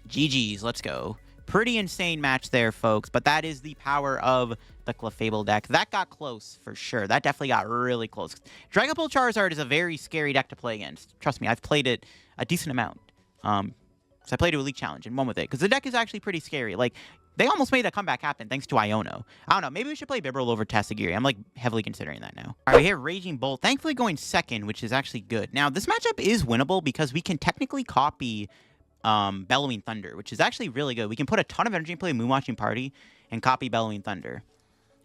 GG's. Let's go. Pretty insane match there, folks. But that is the power of the Clefable deck. That got close for sure. That definitely got really close. Dragapult Charizard is a very scary deck to play against. Trust me, I've played it a decent amount. So I played it with League Challenge and won with it. Because the deck is actually pretty scary. Like, they almost made a comeback happen thanks to Iono. I don't know. Maybe we should play Bibarel over Tatsugiri. I'm, like, heavily considering that now. All right, we hit Raging Bolt. Thankfully going second, which is actually good. Now, this matchup is winnable because we can technically copy Bellowing Thunder, which is actually really good. We can put a ton of energy in play Moonwatching Party and copy Bellowing Thunder.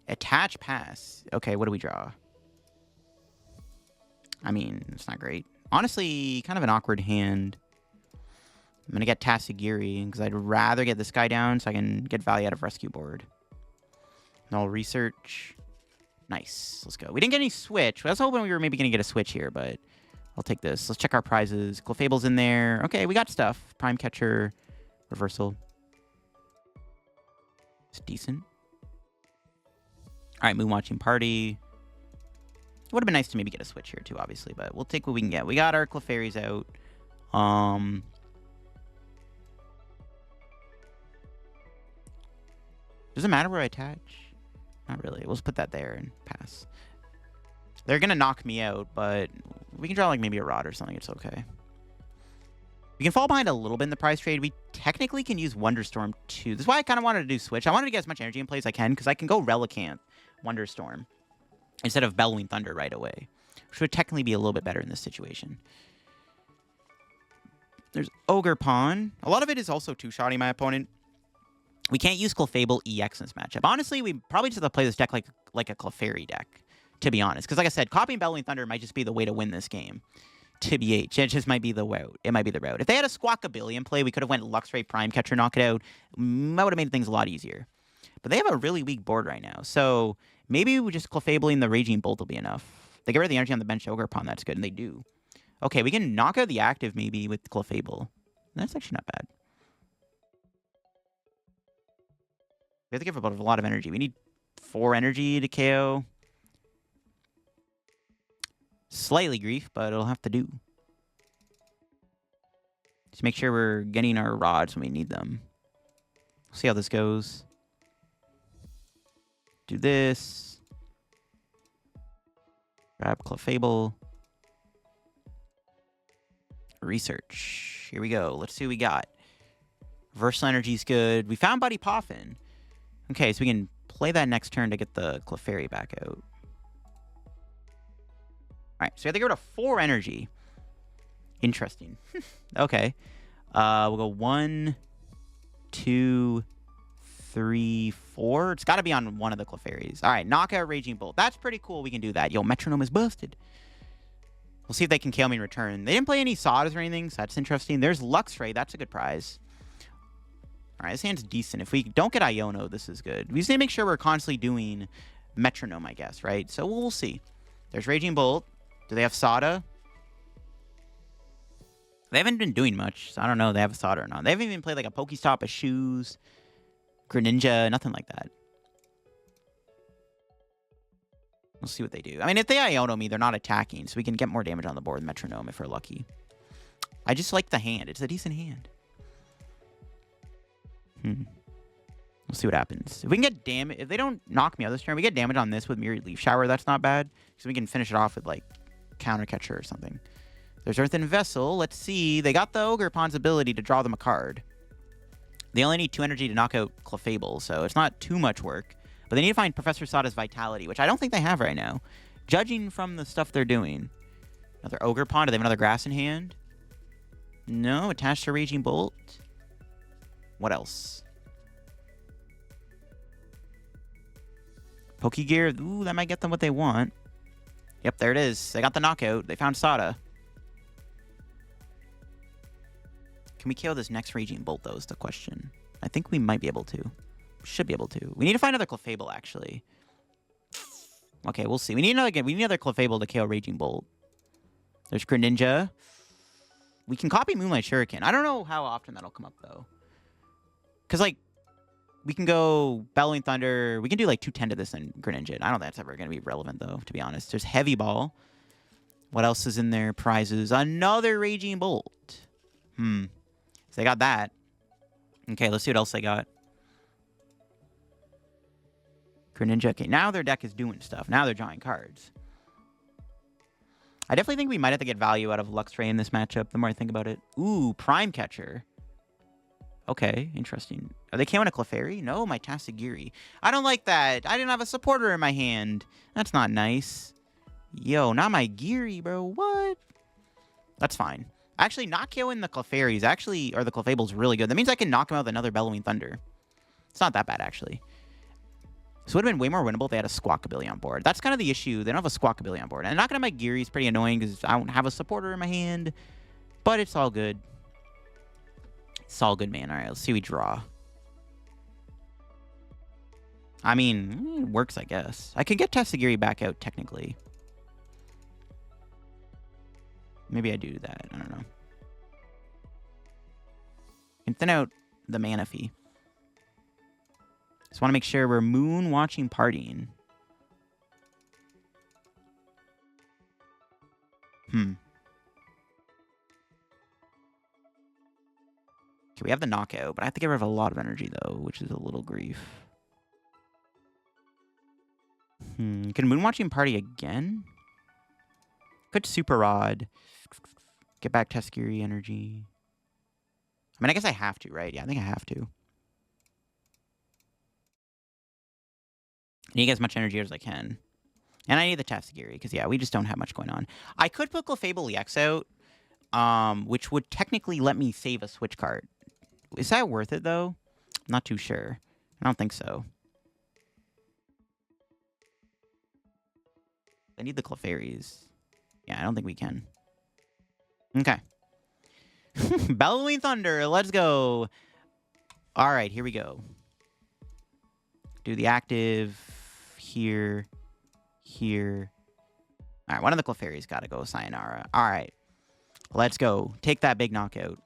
Attach Pass. Okay, what do we draw? I mean, it's not great. Honestly, kind of an awkward hand. I'm going to get Tatsugiri because I'd rather get this guy down so I can get value out of Rescue Board. And I'll research. Nice. Let's go. We didn't get any switch. I was hoping we were maybe going to get a switch here, but I'll take this. Let's check our prizes. Clefable's in there. Okay, we got stuff. Prime Catcher. Reversal. It's decent. All right, Moonwatching Party. It would have been nice to maybe get a switch here too, obviously, but we'll take what we can get. We got our Clefairies out. Does it matter where I attach? Not really. We'll just put that there and pass. They're going to knock me out, but we can draw like maybe a Rod or something. It's okay. We can fall behind a little bit in the prize trade. We technically can use Wonderstorm too. This is why I kind of wanted to do Switch. I wanted to get as much energy in play as I can because I can go Relicanth, Wonderstorm, instead of Bellowing Thunder right away, which would technically be a little bit better in this situation. There's Ogre Pawn. A lot of it is also two-shotting my opponent. We can't use Clefable EX in this matchup. Honestly, we probably just have to play this deck like a Clefairy deck, to be honest. Because like I said, copying Bellowing Thunder might just be the way to win this game. TBH. It just might be the route. It might be the route. If they had a Squawkabilly in play, we could have went Luxray Prime Catcher, knock it out. That would have made things a lot easier. But they have a really weak board right now. So maybe we just Clefable and the Raging Bolt will be enough. They get rid of the energy on the bench Ogerpon. That's good, and they do. Okay, we can knock out the active maybe with Clefable. That's actually not bad. We have to give about a lot of energy. We need 4 energy to KO. Slightly grief, but it'll have to do. Just make sure we're getting our rods when we need them. We'll see how this goes. Do this. Grab Clefable. Research. Here we go. Let's see what we got. Versal Energy's good. We found Buddy Poffin. Okay, so we can play that next turn to get the Clefairy back out. Alright, so we have to get rid of 4 energy. Interesting. Okay. We'll go 1, 2, 3, 4. It's got to be on one of the Clefairies. Alright, knock out Raging Bolt. That's pretty cool. We can do that. Yo, Metronome is busted. We'll see if they can KO me in return. They didn't play any Sodas or anything, so that's interesting. There's Luxray. That's a good prize. Alright, this hand's decent. If we don't get Iono, this is good. We just need to make sure we're constantly doing Metronome, I guess, right? So we'll see. There's Raging Bolt. Do they have Soda? They haven't been doing much, so I don't know if they have a Soda or not. They haven't even played like a Pokestop, a Shoes, Greninja, nothing like that. We'll see what they do. I mean, if they Iono me, they're not attacking, so we can get more damage on the board with Metronome if we're lucky. I just like the hand. It's a decent hand. We'll see what happens. If we can get damage, if they don't knock me out this turn, we get damage on this with Mirrored Leaf Shower. That's not bad, so we can finish it off with like Counter Catcher or something. There's Earthen Vessel. Let's see. They got the Ogerpon's ability to draw them a card. They only need 2 energy to knock out Clefable, so it's not too much work. But they need to find Professor Sada's Vitality, which I don't think they have right now, judging from the stuff they're doing. Another Ogerpon. Do they have another grass in hand? No. Attached to Raging Bolt. What else? Pokegear. Ooh, that might get them what they want. Yep, there it is. They got the knockout. They found Sada. Can we KO this next Raging Bolt, though, is the question. I think we might be able to. Should be able to. We need to find another Clefable, actually. Okay, we'll see. We need another Clefable to KO Raging Bolt. There's Greninja. We can copy Moonlight Shuriken. I don't know how often that'll come up, though. Because, like, we can go Bellowing Thunder. We can do, like, 210 to this and Greninja. I don't think that's ever going to be relevant, though, to be honest. There's Heavy Ball. What else is in there? Prizes. Another Raging Bolt. So they got that. Okay, let's see what else they got. Greninja. Okay, now their deck is doing stuff. Now they're drawing cards. I definitely think we might have to get value out of Luxray in this matchup, the more I think about it. Ooh, Prime Catcher. Okay, interesting. Are they KOing a Clefairy? No, my Tatsugiri. I don't like that. I didn't have a supporter in my hand. That's not nice. Yo, not my Geary, bro. What? That's fine. Actually, not KOing the Clefairies, actually, or the Clefable's really good. That means I can knock him out with another Bellowing Thunder. It's not that bad, actually. So it would have been way more winnable if they had a Squawkabilly on board. That's kind of the issue. They don't have a Squawkabilly on board. And knocking out my Geary is pretty annoying because I don't have a supporter in my hand. But it's all good. It's all good, man. All right, let's see what we draw. I mean, it works, I guess. I could get Tatsugiri back out, technically. Maybe I do that. I don't know. And thin out the Manaphy. Just want to make sure we're moon watching partying. Okay, we have the knockout, but I have to get rid of a lot of energy, though, which is a little grief. Can moon watching party again? Could Super Rod. Get back Tatsugiri energy. I mean, I guess I have to, right? Yeah, I think I have to. I need to get as much energy as I can. And I need the Tatsugiri, because, yeah, we just don't have much going on. I could put Clefable EX out, which would technically let me save a Switch Cart. Is that worth it, though? I'm not too sure. I don't think so. I need the Clefairies. Yeah, I don't think we can. Okay. Bellowing Thunder, let's go. All right, here we go. Do the active here, here. All right, one of the Clefairy's got to go Sayonara. All right, let's go. Take that big knockout.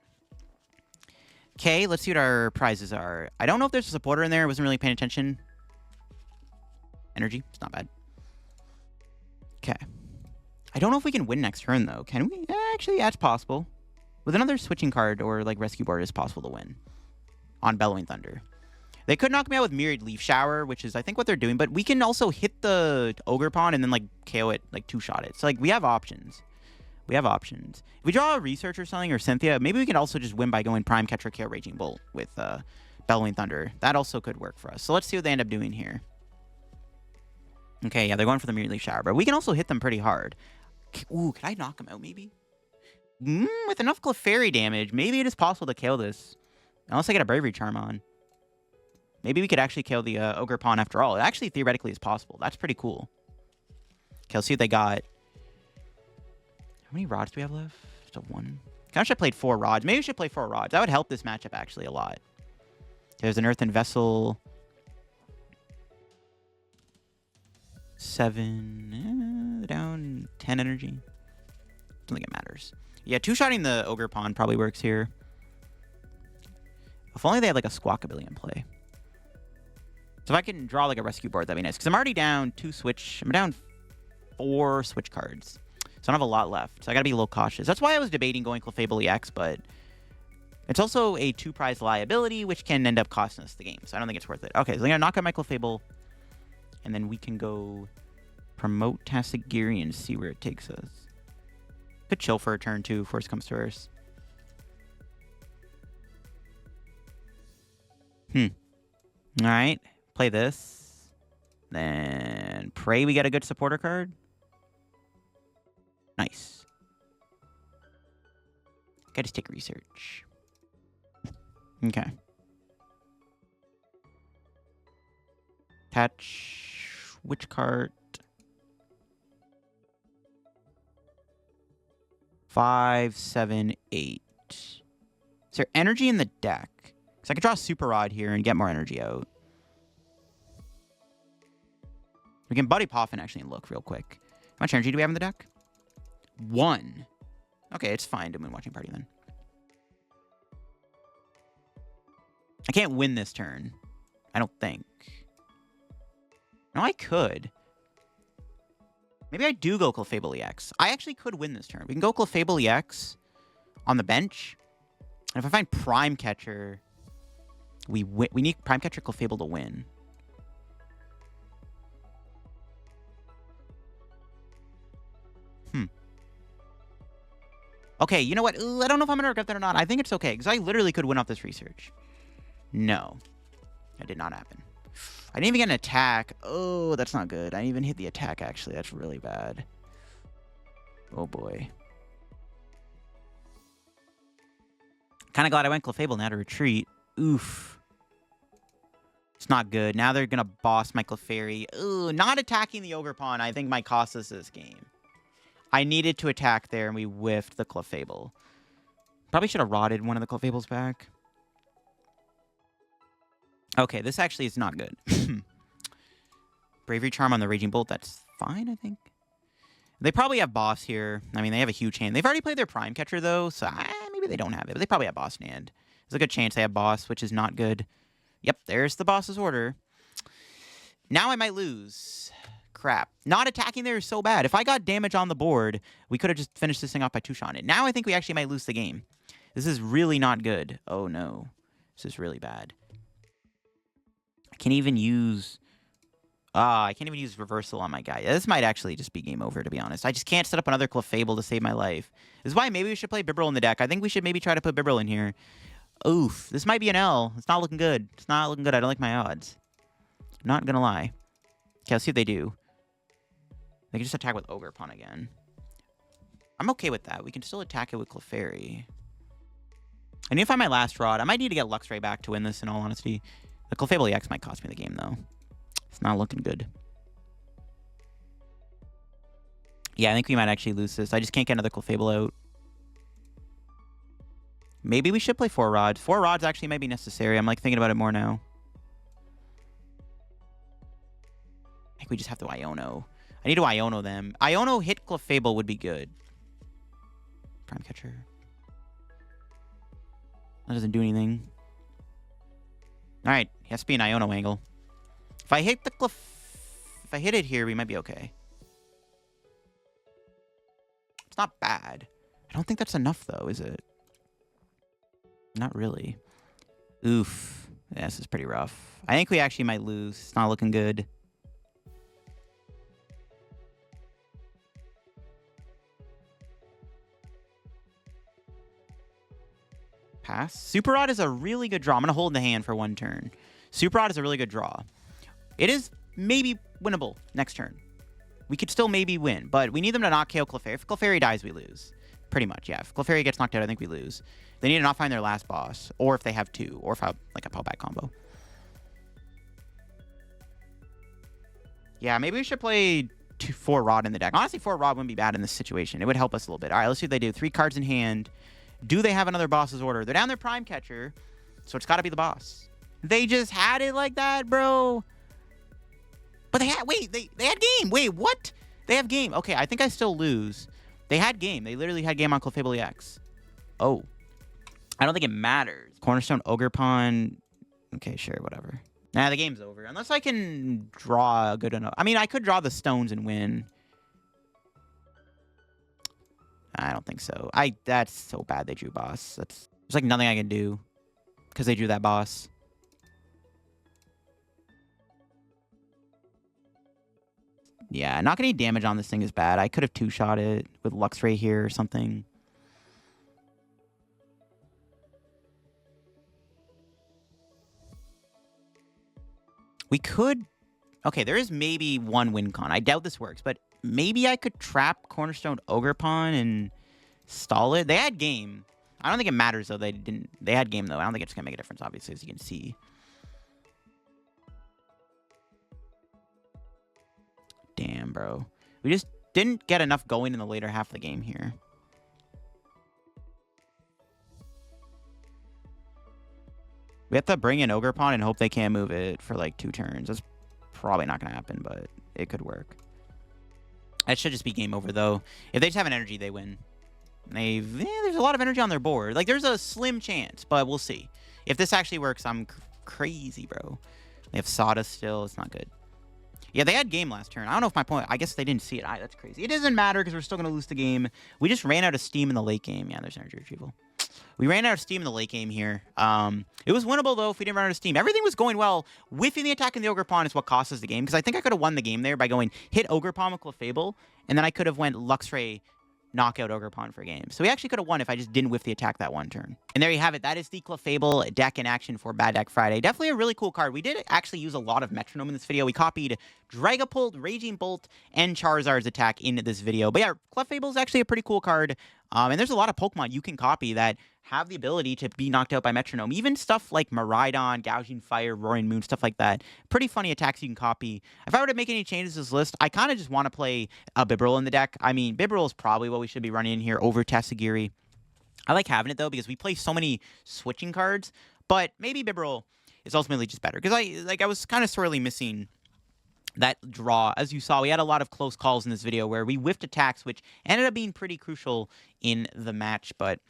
Okay, let's see what our prizes are. I don't know if there's a supporter in there. I wasn't really paying attention. Energy, it's not bad. Okay. I don't know if we can win next turn, though. Can we? Actually, yeah, it's possible. With another switching card or, like, Rescue Board, it's possible to win on Bellowing Thunder. They could knock me out with Myriad Leaf Shower, which is, I think, what they're doing. But we can also hit the Ogre Pawn and then, like, KO it, like, two-shot it. So, like, we have options. We have options. If we draw a Research or something, or Cynthia, maybe we can also just win by going Prime Catcher, KO Raging Bolt with Bellowing Thunder. That also could work for us. So let's see what they end up doing here. Okay, yeah, they're going for the Myriad Leaf Shower. But we can also hit them pretty hard. Ooh, could I knock them out, maybe? With enough Clefairy damage, maybe it is possible to kill this. Unless I get a Bravery Charm on. Maybe we could actually kill the Ogre Pawn after all. It actually theoretically is possible. That's pretty cool. Okay, let's see what they got. How many rods do we have left? Just a one. I should have played 4 rods. Maybe we should play 4 rods. That would help this matchup actually a lot. There's an Earthen Vessel. 7. Down 10 energy. Don't think it matters. Yeah, two-shotting the Ogre Pawn probably works here. If only they had like a Squawkabilly in play. So if I can draw like a Rescue Board, that'd be nice. Because I'm already down 2 Switch. I'm down 4 Switch cards. So I don't have a lot left. So I gotta be a little cautious. That's why I was debating going Clefable EX, but it's also a 2-prize liability, which can end up costing us the game. So I don't think it's worth it. Okay, so I'm gonna knock out my Clefable. And then we can go promote Tatsugiri and see where it takes us. Could chill for a turn too, if worst comes to worst. Alright. Play this. Then pray we get a good supporter card. Nice. Okay, just take Research. Okay. Attach which card? 5, 7, 8. Is there energy in the deck? Because I could draw a Super Rod here and get more energy out. We can Buddy Poffin actually and look real quick. How much energy do we have in the deck? 1. Okay, it's fine to Moon Watching Party then. I can't win this turn. I don't think. No, I could. Maybe I do go Clefable EX. I actually could win this turn. We can go Clefable EX on the bench. And if I find Prime Catcher, we need Prime Catcher Clefable to win. Okay, you know what? I don't know if I'm going to regret that or not. I think it's okay, because I literally could win off this Research. No. That did not happen. I didn't even get an attack. Oh, that's not good. I didn't even hit the attack, actually. That's really bad. Oh, boy. Kind of glad I went Clefable now to retreat. Oof. It's not good. Now they're going to boss my Clefairy. Ooh, not attacking the Ogre Pawn, I think might cost us this game. I needed to attack there, and we whiffed the Clefable. Probably should have rotted one of the Clefables back. Okay, this actually is not good. Bravery Charm on the Raging Bolt, that's fine, I think. They probably have Boss here. I mean, they have a huge hand. They've already played their Prime Catcher, though, so maybe they don't have it. But they probably have Boss in hand. There's a good chance they have Boss, which is not good. Yep, there's the Boss's order. Now I might lose. Crap. Not attacking there is so bad. If I got damage on the board, we could have just finished this thing off by two-shotting it. Now I think we actually might lose the game. This is really not good. Oh, no. This is really bad. I can't even use... I can't even use Reversal on my guy. This might actually just be game over, to be honest. I just can't set up another Clefable to save my life. This is why maybe we should play Bibarel in the deck. I think we should maybe try to put Bibarel in here. Oof. This might be an L. It's not looking good. It's not looking good. I don't like my odds. I'm not gonna lie. Okay, let's see what they do. They can just attack with Ogre Pawn again. I'm okay with that. We can still attack it with Clefairy. I need to find my last rod. I might need to get Luxray back to win this, in all honesty. The Clefable EX might cost me the game, though. It's not looking good. Yeah, I think we might actually lose this. I just can't get another Clefable out. Maybe we should play 4 rods. 4 rods actually might be necessary. I'm like thinking about it more now. I think we just have to Iono. I need to Iono them. Iono hit Clefable would be good. Prime Catcher. That doesn't do anything. Alright, it has to be an Iono angle. If I hit the if I hit it here, we might be okay. It's not bad. I don't think that's enough, though, is it? Not really. Oof. Yeah, this is pretty rough. I think we actually might lose. It's not looking good. Pass. Super Rod is a really good draw. I'm going to hold in the hand for 1 turn. Super Rod is a really good draw. It is maybe winnable next turn. We could still maybe win, but we need them to not KO Clefairy. If Clefairy dies, we lose. Pretty much, yeah. If Clefairy gets knocked out, I think we lose. They need to not find their last boss, or if they have 2, or if I have like a PAL back combo. Yeah, maybe we should play 4 Rod in the deck. Honestly, 4 Rod wouldn't be bad in this situation. It would help us a little bit. All right, let's see what they do. 3 cards in hand. Do they have another boss's order? They're down their Prime Catcher, so it's got to be the boss. They just had it like that, bro. But they had, wait, they had game. Wait, what? They have game. Okay, I think I still lose. They had game. They literally had game on Clefable EX. Oh. I don't think it matters. Cornerstone Ogre Pawn. Okay, sure, whatever. Nah, the game's over. Unless I can draw good enough. I mean, I could draw the stones and win. I don't think so. That's so bad they drew boss. There's like nothing I can do because they drew that boss. Yeah, not getting damage on this thing is bad. I could have 2-shot it with Luxray here or something. We could... Okay, there is maybe 1 win con. I doubt this works, but maybe I could trap Cornerstone Ogre Pawn and stall it. They had game. I don't think it matters, though. They didn't. They had game, though. I don't think it's going to make a difference, obviously, as you can see. Damn, bro. We just didn't get enough going in the later half of the game here. We have to bring in Ogre Pawn and hope they can't move it for like 2 turns. That's probably not going to happen, but it could work. That should just be game over, though. If they just have an energy, they win. There's a lot of energy on their board. Like, there's a slim chance, but we'll see. If this actually works, I'm crazy, bro. They have Sawdust still. It's not good. Yeah, they had game last turn. I don't know if my point... I guess they didn't see it. That's crazy. It doesn't matter because we're still going to lose the game. We just ran out of steam in the late game. Yeah, there's energy retrieval. We ran out of steam in the late game here. It was winnable, though, if we didn't run out of steam. Everything was going well. Whiffing the attack and the Ogre Pawn is what cost us the game, because I think I could have won the game there by going hit Ogre Pawn with Clefable, and then I could have went Luxray knockout Ogre Pawn for a game. So we actually could have won if I just didn't whiff the attack that 1 turn. And there you have it. That is the Clefable deck in action for Bad Deck Friday. Definitely a really cool card. We did actually use a lot of Metronome in this video. We copied Dragapult, Raging Bolt, and Charizard's attack in this video. But yeah, Clefable is actually a pretty cool card. And there's a lot of Pokemon you can copy that have the ability to be knocked out by Metronome. Even stuff like Miraidon, Gouging Fire, Roaring Moon, stuff like that. Pretty funny attacks you can copy. If I were to make any changes to this list, I kind of just want to play a Bibarel in the deck. I mean, Bibarel is probably what we should be running in here over Tatsugiri. I like having it, though, because we play so many switching cards. But maybe Bibarel is ultimately just better. Because I was kind of sorely missing that draw. As you saw, we had a lot of close calls in this video where we whiffed attacks, which ended up being pretty crucial in the match. But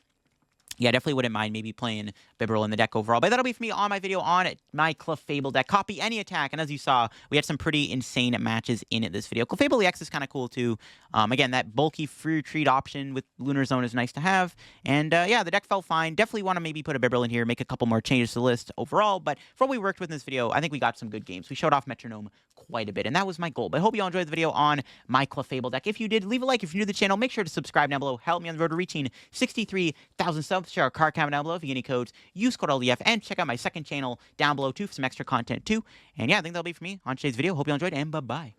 yeah, definitely wouldn't mind maybe playing Bibarel in the deck overall. But that'll be for me on my video on my Clefable deck. Copy any attack. And as you saw, we had some pretty insane matches in this video. Clefable EX is kind of cool too. Again, that bulky free retreat option with Lunar Zone is nice to have. And yeah, the deck felt fine. Definitely want to maybe put a Bibarel in here, make a couple more changes to the list overall. But for what we worked with in this video, I think we got some good games. We showed off Metronome quite a bit, and that was my goal. But I hope you all enjoyed the video on my Clefable deck. If you did, leave a like. If you're new to the channel, make sure to subscribe down below. Help me on the road to reaching 63,000 subs. Share our card comment down below if you get any codes. Use code LDF, and check out my second channel down below too for some extra content too. And yeah, I think that'll be for me on today's video. Hope you all enjoyed, and bye-bye.